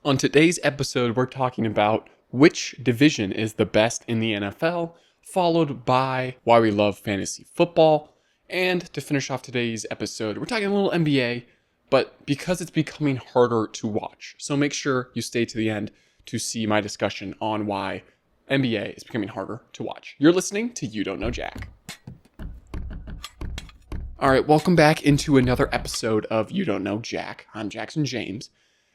On today's episode, we're talking about which division is the best in the NFL, followed by why we love fantasy football, and to finish off today's episode, we're talking a little NBA, but because it's becoming harder to watch, so make sure you stay to the end to see my discussion on why NBA is becoming harder to watch. You're listening to You Don't Know Jack. All right, welcome back into another episode of You Don't Know Jack. I'm Jackson James.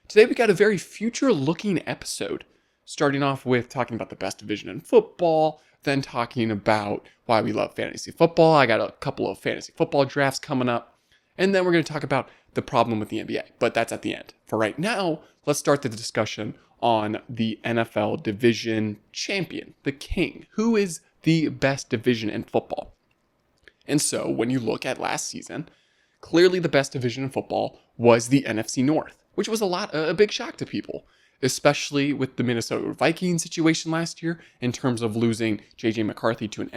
Today we got a very future-looking episode, starting off with talking about the best division in football, then talking about why we love fantasy football. I got a couple of fantasy football drafts coming up, and then we're going to talk about the problem with the NBA, but that's at the end. For right now, let's start the discussion on the NFL division champion, the king. Who is the best division in football? And so when you look at last season, clearly the best division in football was the NFC North, which was a big shock to people, especially with the Minnesota Vikings situation last year in terms of losing J.J. McCarthy to an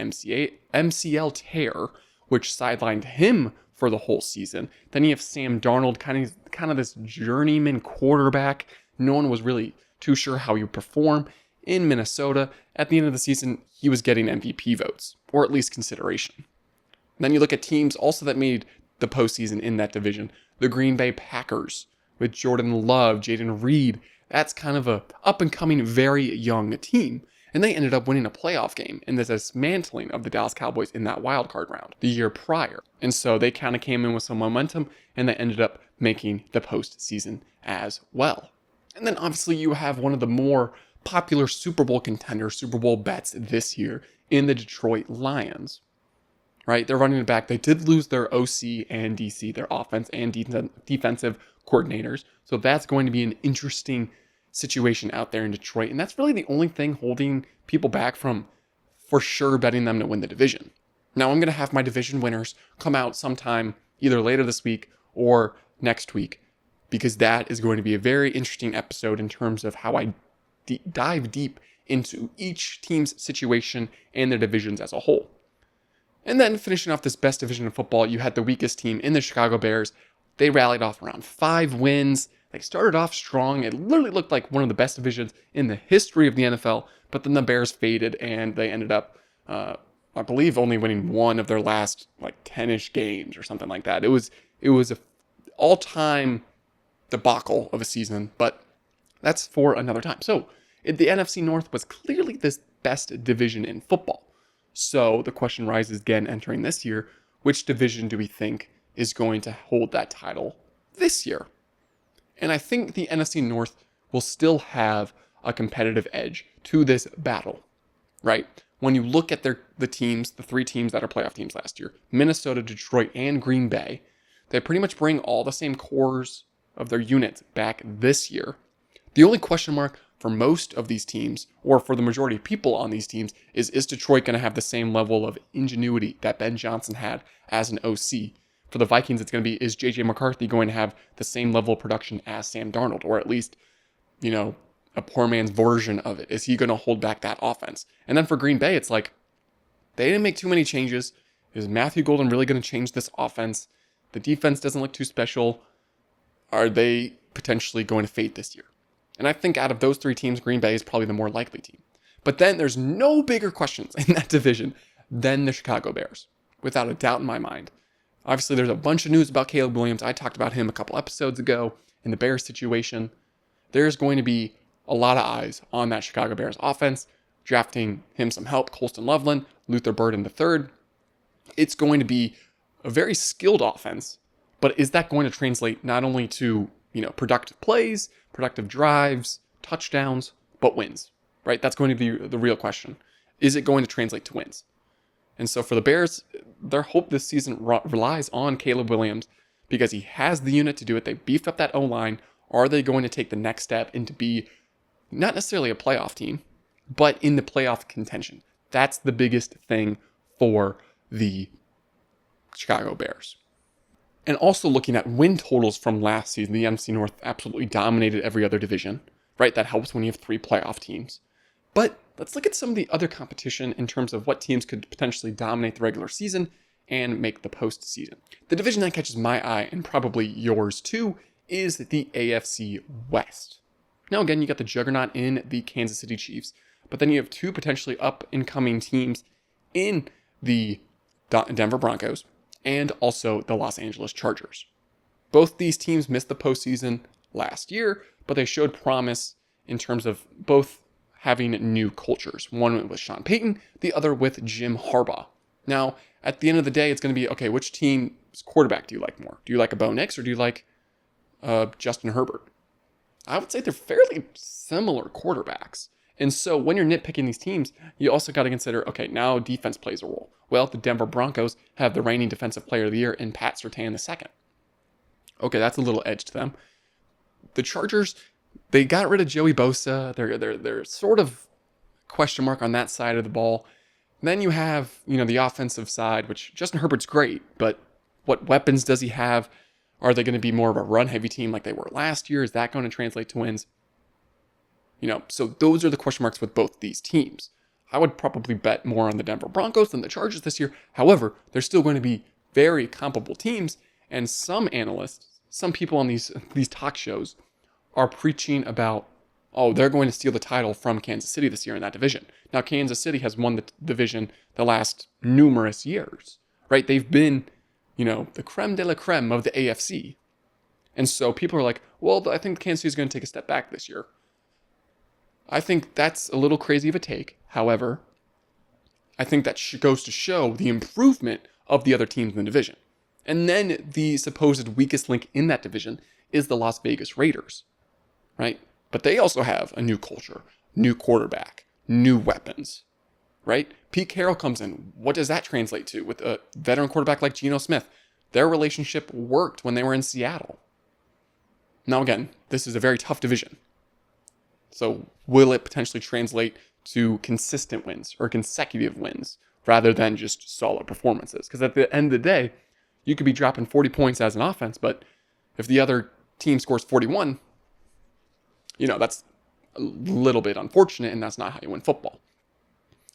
MCL tear, which sidelined him for the whole season. Then you have Sam Darnold, kind of this journeyman quarterback. No one was really too sure how he would perform in Minnesota. At the end of the season, he was getting MVP votes, or at least consideration. Then you look at teams also that made the postseason in that division. The Green Bay Packers with Jordan Love, Jaden Reed. That's kind of a up-and-coming, very young team. And they ended up winning a playoff game in the dismantling of the Dallas Cowboys in that wildcard round the year prior. And so they kind of came in with some momentum, and they ended up making the postseason as well. And then obviously you have one of the more popular Super Bowl contenders, Super Bowl bets this year in the Detroit Lions. Right? They're running it back. They did lose their OC and DC, their offense and defensive coordinators. So that's going to be an interesting situation out there in Detroit. And that's really the only thing holding people back from for sure betting them to win the division. Now I'm going to have my division winners come out sometime either later this week or next week, because that is going to be a very interesting episode in terms of how I dive deep into each team's situation and their divisions as a whole. And then finishing off this best division in football, you had the weakest team in the Chicago Bears. They rallied off around 5 wins. They started off strong. It literally looked like one of the best divisions in the history of the NFL. But then the Bears faded, and they ended up, I believe, only winning one of their last 10-ish games or something like that. It was an all-time debacle of a season, but that's for another time. So the NFC North was clearly the best division in football. So the question rises again entering this year, which division do we think is going to hold that title this year? And I think the NFC North will still have a competitive edge to this battle, right? When you look at the teams, the 3 teams that are playoff teams last year, Minnesota, Detroit, and Green Bay, they pretty much bring all the same cores of their units back this year. The only question mark for most of these teams, or for the majority of people on these teams, is Detroit going to have the same level of ingenuity that Ben Johnson had as an OC? For the Vikings, it's going to be, is J.J. McCarthy going to have the same level of production as Sam Darnold? Or at least, a poor man's version of it. Is he going to hold back that offense? And then for Green Bay, it's like, they didn't make too many changes. Is Matthew Golden really going to change this offense? The defense doesn't look too special. Are they potentially going to fade this year? And I think out of those 3 teams, Green Bay is probably the more likely team. But then there's no bigger questions in that division than the Chicago Bears, without a doubt in my mind. Obviously, there's a bunch of news about Caleb Williams. I talked about him a couple episodes ago in the Bears situation. There's going to be a lot of eyes on that Chicago Bears offense, drafting him some help, Colston Loveland, Luther Burden III. It's going to be a very skilled offense, but is that going to translate not only to productive plays, productive drives, touchdowns, but wins, right? That's going to be the real question. Is it going to translate to wins? And so for the Bears, their hope this season relies on Caleb Williams because he has the unit to do it. They beefed up that O-line. Are they going to take the next step and to be not necessarily a playoff team, but in the playoff contention? That's the biggest thing for the Chicago Bears. And also looking at win totals from last season, the NFC North absolutely dominated every other division, right? That helps when you have 3 playoff teams. But let's look at some of the other competition in terms of what teams could potentially dominate the regular season and make the postseason. The division that catches my eye, and probably yours too, is the AFC West. Now, again, you got the juggernaut in the Kansas City Chiefs, but then you have two potentially up-and-coming teams in the Denver Broncos and also the Los Angeles Chargers. Both these teams missed the postseason last year, but they showed promise in terms of both having new cultures. One with Sean Payton, the other with Jim Harbaugh. Now, at the end of the day, it's going to be, okay, which team's quarterback do you like more? Do you like a Bo Nix or do you like Justin Herbert? I would say they're fairly similar quarterbacks. And so when you're nitpicking these teams, you also got to consider, okay, now defense plays a role. Well, the Denver Broncos have the reigning defensive player of the year in Pat Surtain II. Okay, that's a little edge to them. The Chargers, they got rid of Joey Bosa. They're sort of question mark on that side of the ball. Then you have, the offensive side, which Justin Herbert's great, but what weapons does he have? Are they going to be more of a run-heavy team like they were last year? Is that going to translate to wins? So those are the question marks with both these teams. I would probably bet more on the Denver Broncos than the Chargers this year. However, they're still going to be very comparable teams, and some analysts, some people on these talk shows are preaching about, they're going to steal the title from Kansas City this year in that division. Now, Kansas City has won the division the last numerous years, right? They've been, the creme de la creme of the AFC. And so people are like, well, I think Kansas City is going to take a step back this year. I think that's a little crazy of a take. However, I think that goes to show the improvement of the other teams in the division. And then the supposed weakest link in that division is the Las Vegas Raiders, right? But they also have a new culture, new quarterback, new weapons, right? Pete Carroll comes in. What does that translate to with a veteran quarterback like Geno Smith? Their relationship worked when they were in Seattle. Now, again, this is a very tough division. So will it potentially translate to consistent wins or consecutive wins rather than just solid performances? Because at the end of the day, you could be dropping 40 points as an offense, but if the other team scores 41, that's a little bit unfortunate, and that's not how you win football.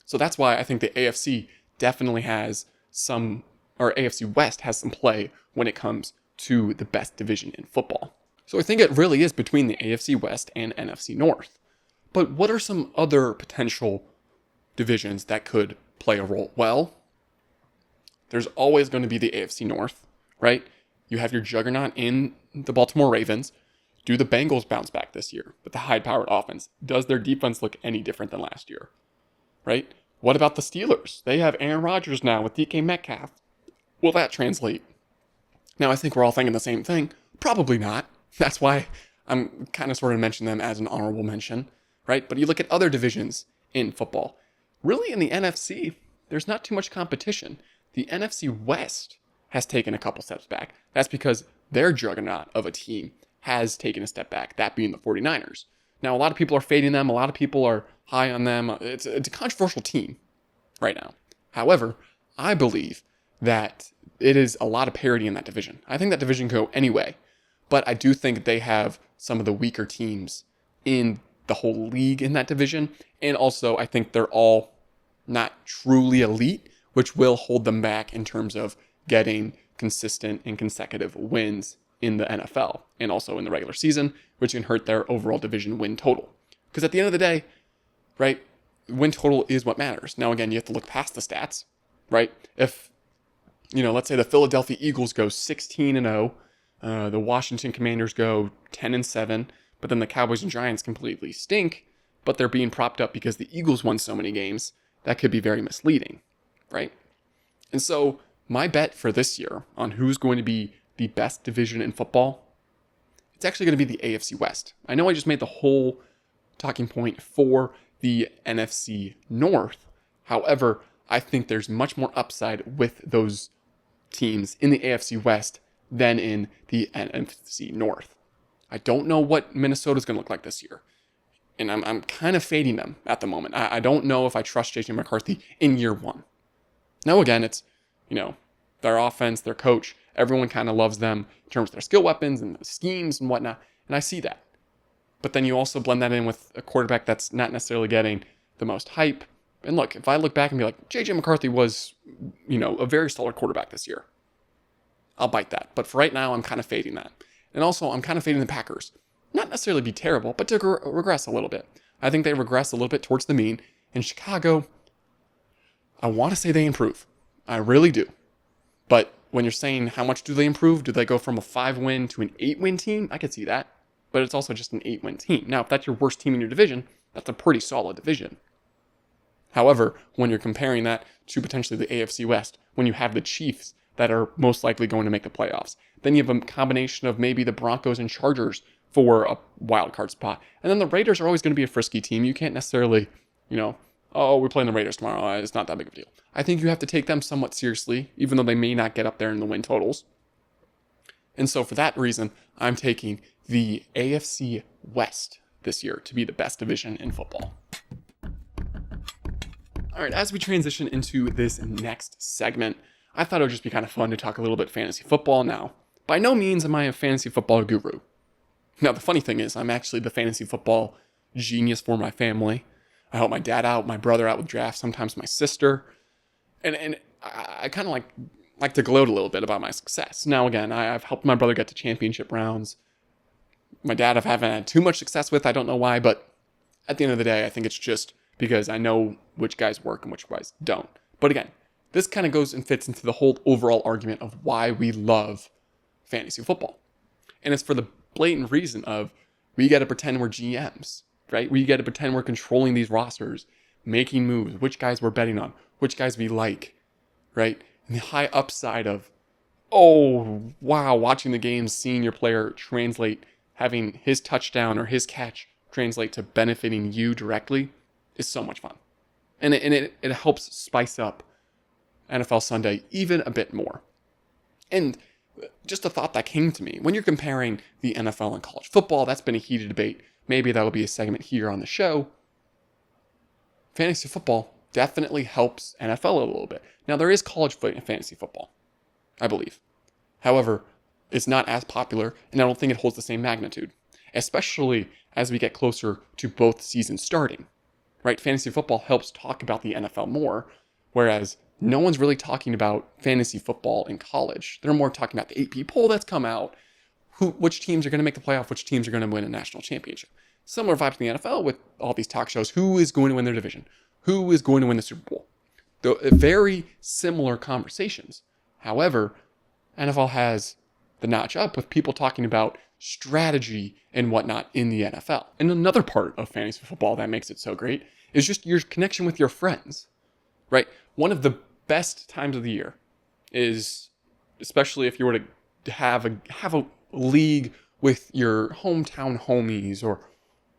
So that's why I think the AFC definitely has AFC West has some play when it comes to the best division in football. So I think it really is between the AFC West and NFC North. But what are some other potential divisions that could play a role? Well, there's always going to be the AFC North, right? You have your juggernaut in the Baltimore Ravens. Do the Bengals bounce back this year with the high-powered offense? Does their defense look any different than last year, right? What about the Steelers? They have Aaron Rodgers now with DK Metcalf. Will that translate? Now, I think we're all thinking the same thing. Probably not. That's why I'm kind of sort of mentioning them as an honorable mention, right? But you look at other divisions in football. Really, in the NFC, there's not too much competition. The NFC West has taken a couple steps back. That's because their juggernaut of a team has taken a step back, that being the 49ers. Now, a lot of people are fading them. A lot of people are high on them. It's a controversial team right now. However, I believe that it is a lot of parity in that division. I think that division can go anyway. But I do think they have some of the weaker teams in the whole league in that division. And also, I think they're all not truly elite, which will hold them back in terms of getting consistent and consecutive wins in the NFL and also in the regular season, which can hurt their overall division win total. Because at the end of the day, right, win total is what matters. Now, again, you have to look past the stats, right? If, let's say the Philadelphia Eagles go 16-0, the Washington Commanders go 10-7, but then the Cowboys and Giants completely stink, but they're being propped up because the Eagles won so many games. That could be very misleading, right? And so my bet for this year on who's going to be the best division in football, it's actually going to be the AFC West. I know I just made the whole talking point for the NFC North. However, I think there's much more upside with those teams in the AFC West than in the NFC North. I don't know what Minnesota's going to look like this year. And I'm kind of fading them at the moment. I don't know if I trust JJ McCarthy in year one. Now, again, it's, their offense, their coach, everyone kind of loves them in terms of their skill weapons and the schemes and whatnot. And I see that. But then you also blend that in with a quarterback that's not necessarily getting the most hype. And look, if I look back and be like, JJ McCarthy was, a very solid quarterback this year, I'll bite that. But for right now, I'm kind of fading that. And also, I'm kind of fading the Packers. not necessarily be terrible, but to regress a little bit. I think they regress a little bit towards the mean. In Chicago, I want to say they improve. I really do. But when you're saying how much do they improve, do they go from a 5-win to an 8-win team? I could see that. But it's also just an 8-win team. Now, if that's your worst team in your division, that's a pretty solid division. However, when you're comparing that to potentially the AFC West, when you have the Chiefs that are most likely going to make the playoffs, then you have a combination of maybe the Broncos and Chargers for a wild card spot. And then the Raiders are always going to be a frisky team. You can't necessarily, oh, we're playing the Raiders tomorrow. It's not that big of a deal. I think you have to take them somewhat seriously, even though they may not get up there in the win totals. And so for that reason, I'm taking the AFC West this year to be the best division in football. All right, as we transition into this next segment, I thought it would just be kind of fun to talk a little bit fantasy football now. By no means am I a fantasy football guru. Now, the funny thing is, I'm actually the fantasy football genius for my family. I help my dad out, my brother out with drafts, sometimes my sister. And I kind of like to gloat a little bit about my success. Now, again, I've helped my brother get to championship rounds. My dad I haven't had too much success with. I don't know why, but at the end of the day, I think it's just because I know which guys work and which guys don't. But again, this kind of goes and fits into the whole overall argument of why we love fantasy football. And it's for the blatant reason of we got to pretend we're GMs, right? We got to pretend we're controlling these rosters, making moves, which guys we're betting on, which guys we like, right? And the high upside of, oh, wow, watching the game, seeing your player translate, having his touchdown or his catch translate to benefiting you directly is so much fun. And it helps spice up NFL Sunday even a bit more. And just a thought that came to me, when you're comparing the NFL and college football, that's been a heated debate. Maybe that'll be a segment here on the show. Fantasy football definitely helps NFL a little bit. Now, there is college fantasy football, I believe. However, it's not as popular, and I don't think it holds the same magnitude, especially as we get closer to both seasons starting, right? Fantasy football helps talk about the NFL more, whereas no one's really talking about fantasy football in college. They're more talking about the AP poll that's come out, which teams are going to make the playoff, which teams are going to win a national championship. Similar vibe to the NFL with all these talk shows. Who is going to win their division? Who is going to win the Super Bowl? Very similar conversations. However, NFL has the notch up with people talking about strategy and whatnot in the NFL. And another part of fantasy football that makes it so great is just your connection with your friends, right? One of the best times of the year is, especially if you were to have a league with your hometown homies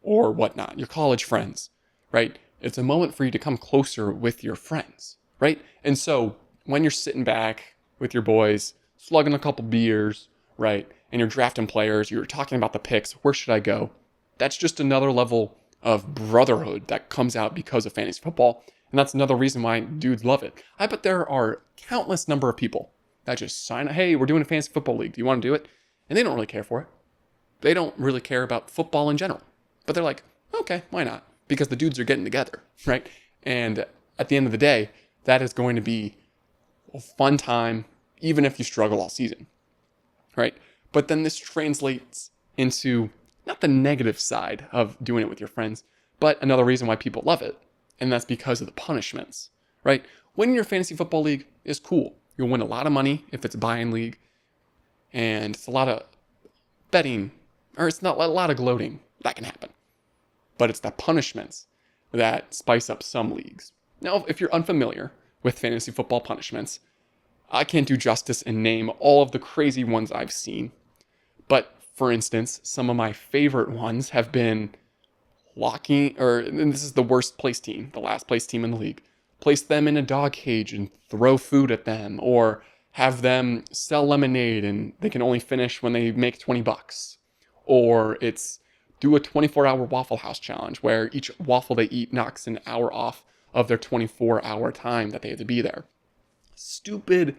or whatnot, your college friends, right? It's a moment for you to come closer with your friends, right? And so when you're sitting back with your boys, slugging a couple beers, right? And you're drafting players, you're talking about the picks, where should I go? That's just another level of brotherhood that comes out because of fantasy football. And that's another reason why dudes love it. I bet there are countless number of people that just sign up, hey, we're doing a fantasy football league. Do you want to do it? And they don't really care for it. They don't really care about football in general. But they're like, okay, why not? Because the dudes are getting together, right? And at the end of the day, that is going to be a fun time, even if you struggle all season, right? But then this translates into not the negative side of doing it with your friends, but another reason why people love it. And that's because of the punishments, right? Winning your fantasy football league is cool. You'll win a lot of money if it's a buy-in league. And it's a lot of betting, or it's not a lot of gloating that can happen. But it's the punishments that spice up some leagues. Now, if you're unfamiliar with fantasy football punishments, I can't do justice and name all of the crazy ones I've seen. But for instance, some of my favorite ones have been and this is the worst place team, the last place team in the league, place them in a dog cage and throw food at them, or have them sell lemonade and they can only finish when they make $20. Or it's do a 24-hour Waffle House challenge where each waffle they eat knocks an hour off of their 24-hour time that they have to be there. Stupid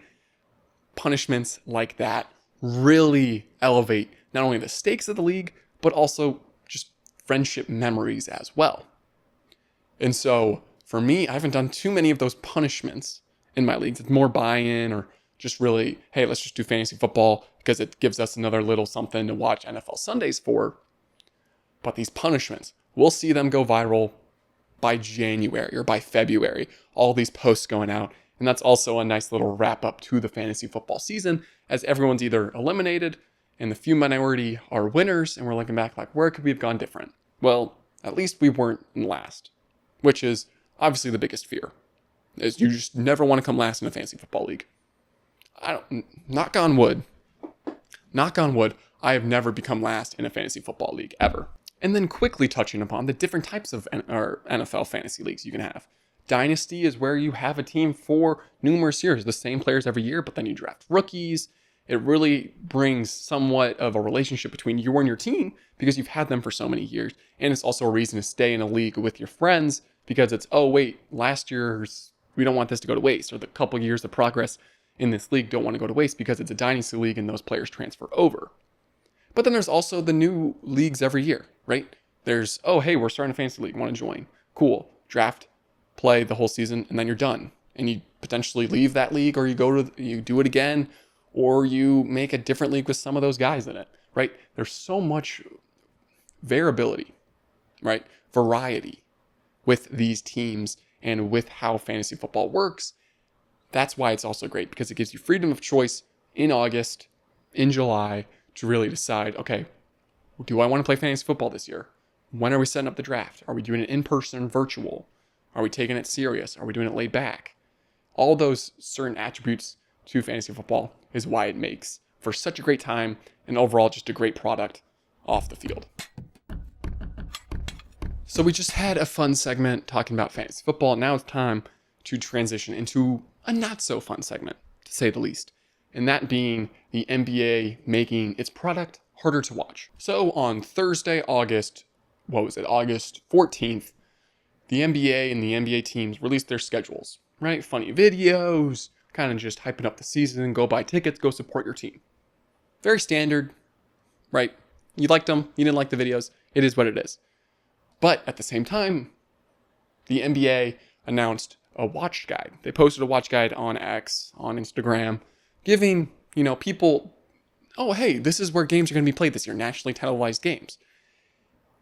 punishments like that really elevate not only the stakes of the league, but also just friendship memories as well. And so for me, I haven't done too many of those punishments in my leagues. It's more buy-in or just really, hey, let's just do fantasy football because it gives us another little something to watch NFL Sundays for. But these punishments, we'll see them go viral by January or by February. All these posts going out. And that's also a nice little wrap up to the fantasy football season, as everyone's either eliminated and the few minority are winners. And we're looking back like, where could we have gone different? Well, at least we weren't in last, which is obviously the biggest fear, is you just never want to come last in a fantasy football league. Knock on wood, I have never become last in a fantasy football league ever. And then quickly touching upon the different types of NFL fantasy leagues you can have. Dynasty is where you have a team for numerous years, the same players every year, but then you draft rookies. It really brings somewhat of a relationship between you and your team because you've had them for so many years. And it's also a reason to stay in a league with your friends because it's, oh, wait, last year's, we don't want this to go to waste, or the couple years of progress in this league don't want to go to waste because it's a dynasty league and those players transfer over. But then there's also the new leagues every year, right? There's, oh, hey, we're starting a fantasy league, want to join? Cool, draft, play the whole season, and then you're done. And you potentially leave that league, or you do it again, or you make a different league with some of those guys in it, right? There's so much variability, right? Variety with these teams and with how fantasy football works. That's why it's also great, because it gives you freedom of choice in August, in July, to really decide, okay, do I want to play fantasy football this year? When are we setting up the draft? Are we doing it in person, virtual? Are we taking it serious? Are we doing it laid back? All those certain attributes to fantasy football is why it makes for such a great time and overall just a great product off the field. So we just had a fun segment talking about fantasy football. Now it's time to transition into a not so fun segment, to say the least. And that being the NBA making its product harder to watch. So on Thursday, August 14th, the NBA and the NBA teams released their schedules, right? Funny videos, kind of just hyping up the season, go buy tickets, go support your team. Very standard, right? You liked them, you didn't like the videos, it is what it is. But at the same time, the NBA announced a watch guide. They posted a watch guide on X, on Instagram, giving, people, oh, hey, this is where games are going to be played this year, nationally televised games.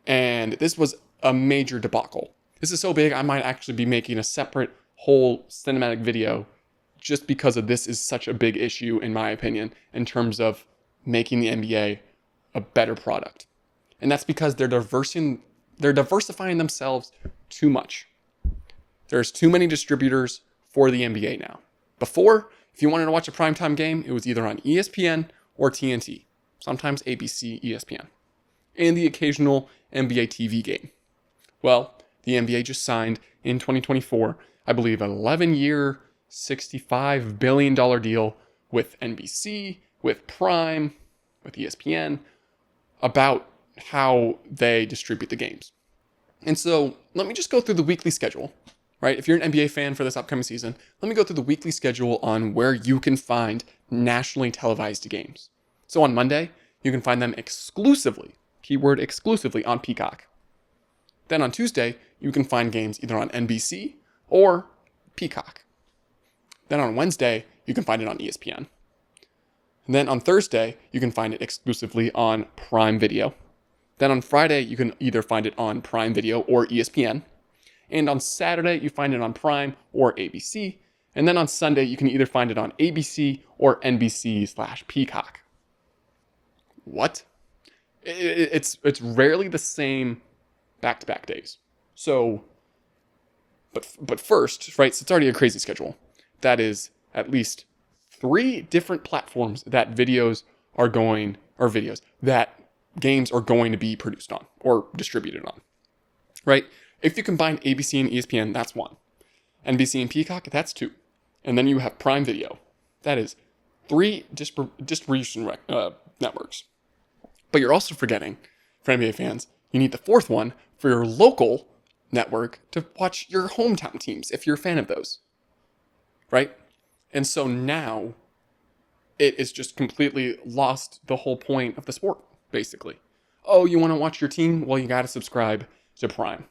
And this was a major debacle. This is so big, I might actually be making a separate whole cinematic video just because of this is such a big issue, in my opinion, in terms of making the NBA a better product. And that's because they're diversifying themselves too much. There's too many distributors for the NBA now. Before, if you wanted to watch a primetime game, it was either on ESPN or TNT, sometimes ABC, ESPN, and the occasional NBA TV game. Well, the NBA just signed in 2024, I believe, an 11-year, $65 billion deal with NBC, with Prime, with ESPN, about how they distribute the games. And so let me just go through the weekly schedule, right? If you're an NBA fan for this upcoming season, let me go through the weekly schedule on where you can find nationally televised games. So on Monday, you can find them exclusively, keyword exclusively, on Peacock. Then on Tuesday, you can find games either on NBC or Peacock. Then on Wednesday, you can find it on ESPN. And then on Thursday, you can find it exclusively on Prime Video. Then on Friday, you can either find it on Prime Video or ESPN. And on Saturday, you find it on Prime or ABC. And then on Sunday, you can either find it on ABC or NBC/Peacock. What? It's rarely the same back-to-back days. So, but first, right, so it's already a crazy schedule. That is at least 3 different platforms that that games are going to be produced on or distributed on, right? If you combine ABC and ESPN, that's 1. NBC and Peacock, that's 2. And then you have Prime Video. That is 3 distribution networks. But you're also forgetting, for NBA fans, you need the 4th one for your local network to watch your hometown teams if you're a fan of those, right? And so now it is just completely lost the whole point of the sport, basically. Oh, you want to watch your team? Well, you got to subscribe to Prime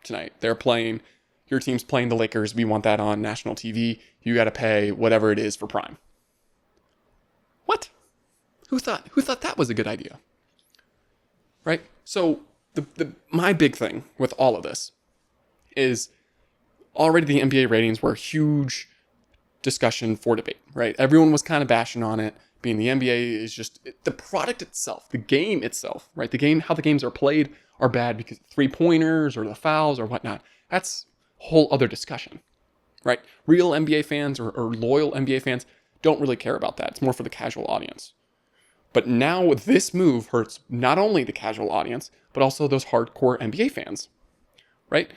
tonight. Your team's playing the Lakers. We want that on national TV. You got to pay whatever it is for Prime. What? Who thought that was a good idea? Right? So my big thing with all of this is already the NBA ratings were a huge discussion for debate, right? Everyone was kind of bashing on it, being the NBA is just the product itself, the game itself, right? The game, how the games are played are bad because 3-pointers or the fouls or whatnot. That's a whole other discussion, right? Real NBA fans or loyal NBA fans don't really care about that. It's more for the casual audience. But now this move hurts not only the casual audience, but also those hardcore NBA fans, right?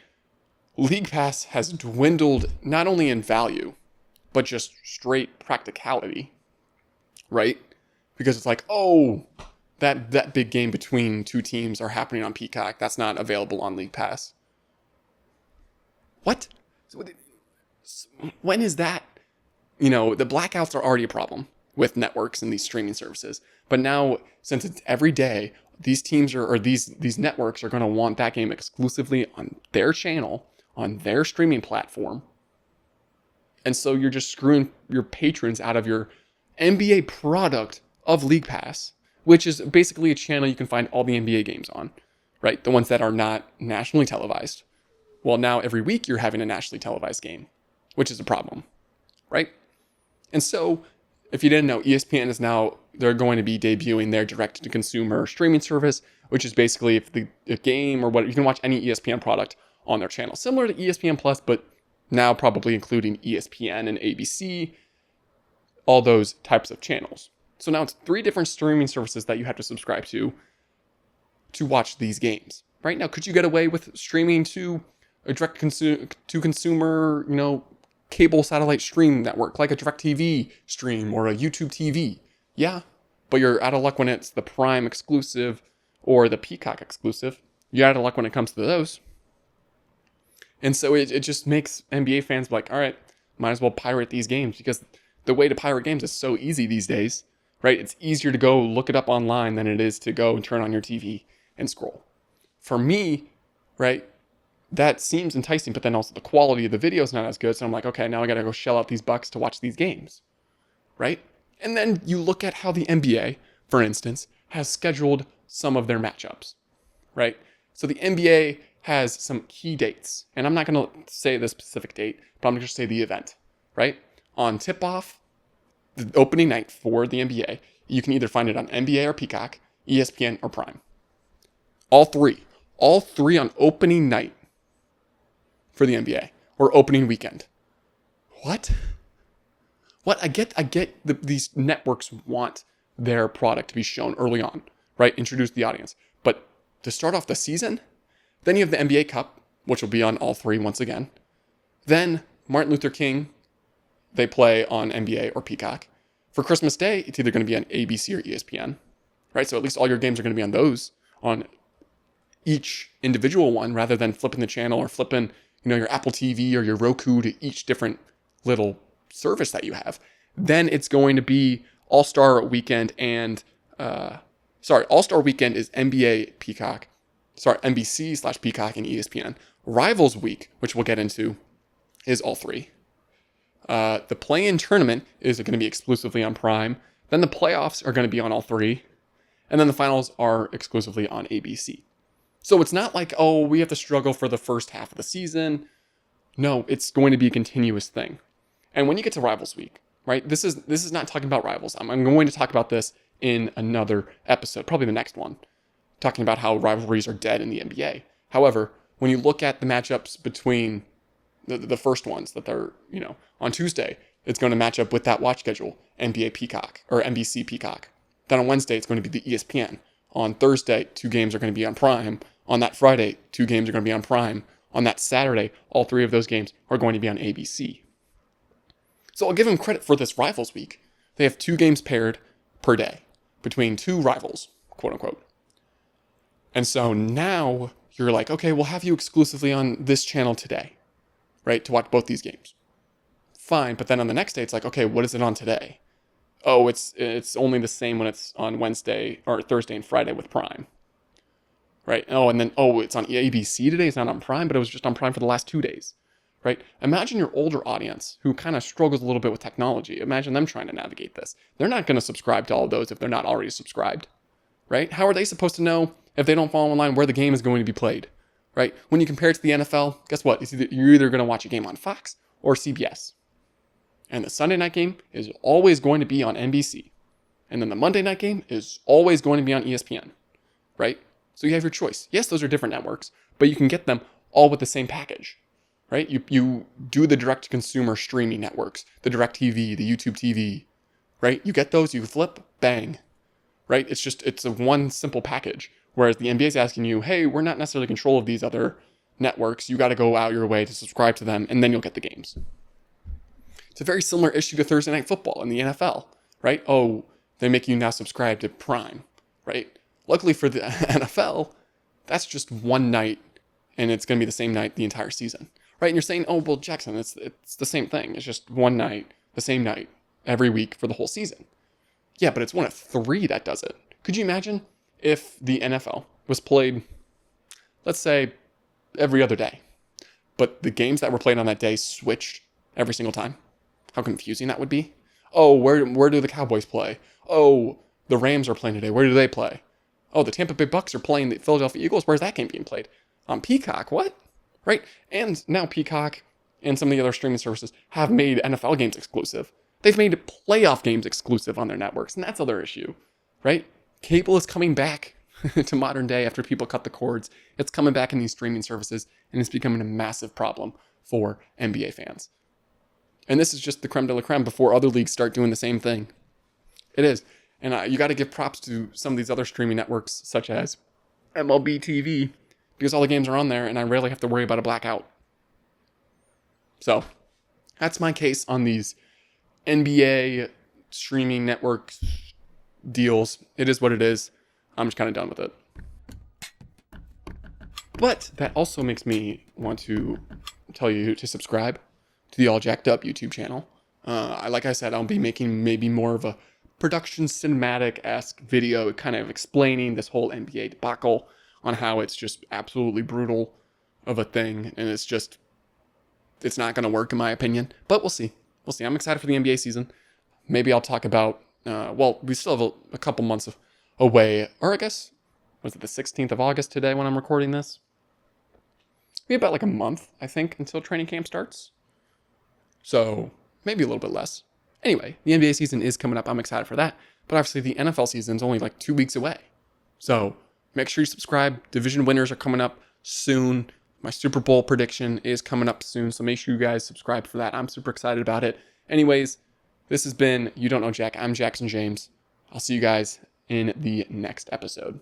League Pass has dwindled not only in value, but just straight practicality, right? Because it's like, oh, that big game between two teams are happening on Peacock. That's not available on League Pass. What? When is that? The blackouts are already a problem with networks and these streaming services. But now, since it's every day, these teams these networks are going to want that game exclusively on their channel, on their streaming platform. And so you're just screwing your patrons out of your NBA product of League Pass, which is basically a channel you can find all the NBA games on, right? The ones that are not nationally televised. Well, now every week you're having a nationally televised game, which is a problem, right? And so if you didn't know, ESPN they're going to be debuting their direct-to-consumer streaming service, which is basically if the game or what, you can watch any ESPN product on their channel. Similar to ESPN Plus, but now probably including ESPN and ABC, all those types of channels. So now it's 3 different streaming services that you have to subscribe to watch these games. Right now, could you get away with streaming to a direct-to-consumer, cable satellite stream network, like a DirecTV stream or a YouTube TV? Yeah, but you're out of luck when it's the Prime exclusive or the Peacock exclusive. You're out of luck when it comes to those. And so it just makes NBA fans be like, all right, might as well pirate these games, because the way to pirate games is so easy these days, right? It's easier to go look it up online than it is to go and turn on your TV and scroll. For me, right, that seems enticing, but then also the quality of the video is not as good. So I'm like, okay, now I got to go shell out these bucks to watch these games, right? And then you look at how the NBA, for instance, has scheduled some of their matchups, right? So the NBA has some key dates, and I'm not going to say the specific date, but I'm going to just say the event, right? On tip-off, the opening night for the NBA, you can either find it on NBA or Peacock, ESPN or Prime. All three on opening night for the NBA, or opening weekend. What? I get these networks want their product to be shown early on, right? Introduce the audience. But to start off the season, then you have the NBA Cup, which will be on all 3 once again. Then Martin Luther King, they play on NBA or Peacock. For Christmas Day, it's either going to be on ABC or ESPN, right? So at least all your games are going to be on those, on each individual one, rather than flipping the channel or flipping, your Apple TV or your Roku to each different little service that you have. Then it's going to be All-Star Weekend and, All-Star Weekend is NBA Peacock. NBC/Peacock and ESPN. Rivals Week, which we'll get into, is all 3. The play-in tournament is going to be exclusively on Prime. Then the playoffs are going to be on all 3. And then the finals are exclusively on ABC. So it's not like, oh, we have to struggle for the first half of the season. No, it's going to be a continuous thing. And when you get to Rivals Week, right, this is not talking about rivals. I'm going to talk about this in another episode, probably the next one, talking about how rivalries are dead in the NBA. However, when you look at the matchups between the first ones that they're, on Tuesday, it's going to match up with that watch schedule, NBA Peacock or NBC Peacock. Then on Wednesday, it's going to be the ESPN. On Thursday, 2 games are going to be on Prime. On that Friday, 2 games are going to be on Prime. On that Saturday, all 3 of those games are going to be on ABC. So I'll give them credit for this Rivals Week. They have 2 games paired per day between 2 rivals, quote unquote. And so now you're like, okay, we'll have you exclusively on this channel today, right, to watch both these games. Fine, but then on the next day, it's like, okay, what is it on today? Oh, it's only the same when it's on Wednesday or Thursday and Friday with Prime, right? Oh, and then, it's on ABC today. It's not on Prime, but it was just on Prime for the last 2 days, right? Imagine your older audience who kind of struggles a little bit with technology. Imagine them trying to navigate this. They're not going to subscribe to all of those if they're not already subscribed, right? How are they supposed to know if they don't follow in line where the game is going to be played, right? When you compare it to the NFL, guess what? You're either going to watch a game on Fox or CBS. And the Sunday night game is always going to be on NBC. And then the Monday night game is always going to be on ESPN, right? So you have your choice. Yes, those are different networks, but you can get them all with the same package, right? You do the direct-to-consumer streaming networks, the DirecTV, the YouTube TV, right? You get those, you flip, bang, right? It's a one simple package. Whereas the NBA is asking you, hey, we're not necessarily in control of these other networks. You got to go out your way to subscribe to them, and then you'll get the games. It's a very similar issue to Thursday Night Football in the NFL, right? Oh, they make you now subscribe to Prime, right? Luckily for the NFL, that's just one night, and it's going to be the same night the entire season, right? And you're saying, oh, well, Jackson, it's the same thing. It's just one night, the same night, every week for the whole season. Yeah, but it's one of three that does it. Could you imagine if the NFL was played, let's say, every other day, but the games that were played on that day switched every single time? How confusing that would be. Oh, where do the Cowboys play? Oh, the Rams are playing today. Where do they play? Oh, the Tampa Bay Bucks are playing the Philadelphia Eagles. Where's that game being played? On Peacock. What? Right? And now Peacock and some of the other streaming services have made NFL games exclusive. They've made playoff games exclusive on their networks, and that's another issue, right? Cable is coming back to modern day after people cut the cords. It's coming back in these streaming services, and it's becoming a massive problem for NBA fans. And this is just the creme de la creme before other leagues start doing the same thing. It is. And you got to give props to some of these other streaming networks, such as MLB TV, because all the games are on there, and I rarely have to worry about a blackout. So, that's my case on these NBA streaming network deals. It is what it is. I'm just kind of done with it. But that also makes me want to tell you to subscribe to the All Jacked Up YouTube channel. Like I said, I'll be making maybe more of a production cinematic-esque video kind of explaining this whole NBA debacle on how it's just absolutely brutal of a thing, and it's not going to work in my opinion, but we'll see. We'll see. I'm excited for the NBA season. Maybe I'll talk about, we still have a couple months away, or I guess, was it the 16th of August today when I'm recording this? Maybe about like a month, I think, until training camp starts. So maybe a little bit less. Anyway, the NBA season is coming up. I'm excited for that. But obviously the NFL season is only like 2 weeks away. So make sure you subscribe. Division winners are coming up soon. My Super Bowl prediction is coming up soon. So make sure you guys subscribe for that. I'm super excited about it. Anyways, this has been You Don't Know Jack. I'm Jackson James. I'll see you guys in the next episode.